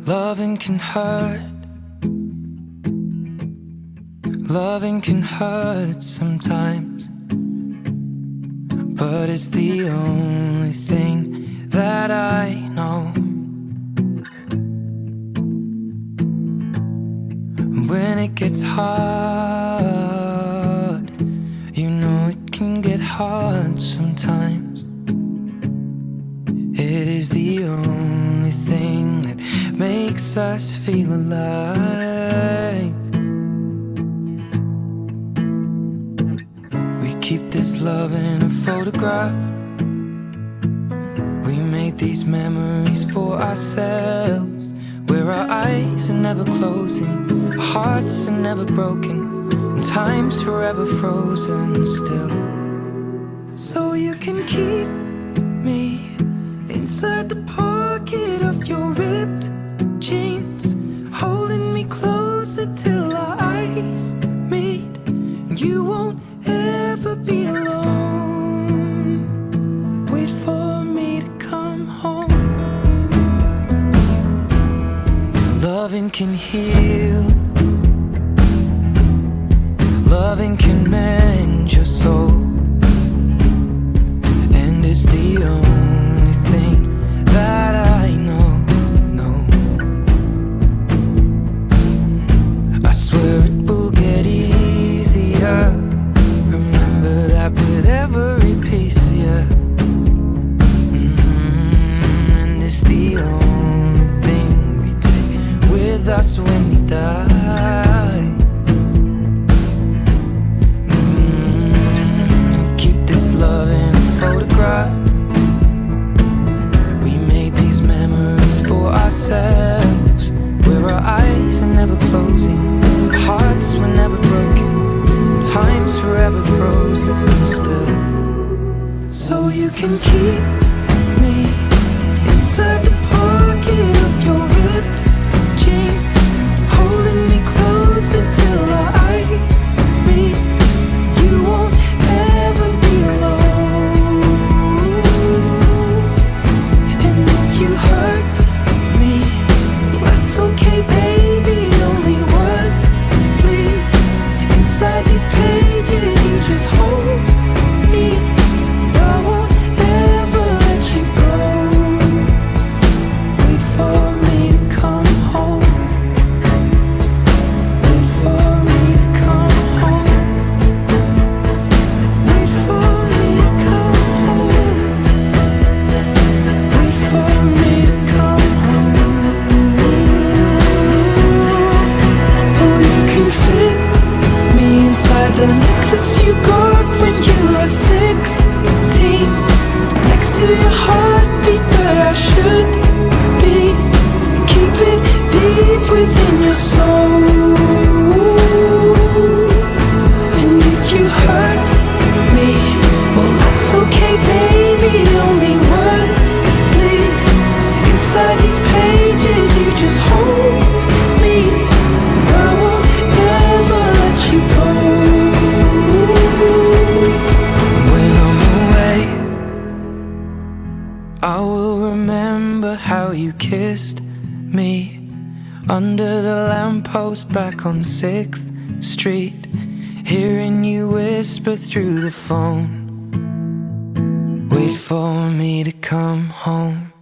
Loving can hurt. Loving can hurt sometimes, but it's the only thing that I know. When it gets hard, you know it can get hard sometimes. It is the only thing that makes us feel alive. We keep this love in a photograph. We made these memories for ourselves, where our eyes are never closing, our hearts are never broken, and time's forever frozen still. So you can keep me inside the pocket of your ripped jeans, holding me closer till our eyes meet, and you won't ever be alone. Wait for me to come home. Loving can heal. Loving can mend your soul, and it's the only thing that I know. I swear it will get easier. Remember that with every piece of you. And it's the only thing we take with us when we die. Keep this love in its photograph. We made these memories for ourselves, where our eyes are never closing, our hearts were never broken, time's forever frozen still. So you can keep me inside the pocket of your ripped jeans, holding me closer till our eyes meet. You won't ever be alone. And if you hurt me, that's okay, baby. Only words bleed inside these pages. You just hold me. I won't ever let you go. Wait for me to come home. Wait for me to come home. Wait for me to come home. Wait for me to come home. Oh, you can fit me inside the necklace you got when you were 16, next to your heartbeat where I should be. Keep it deep within your soul. And if you hurt me, well, that's okay, baby. Only words bleed inside these pages. You just hold me. I won't ever let you go. When I'm away, I will remember how you kissed me under the lamppost back on 6th Street, hearing you whisper through the phone. Wait for me to come home.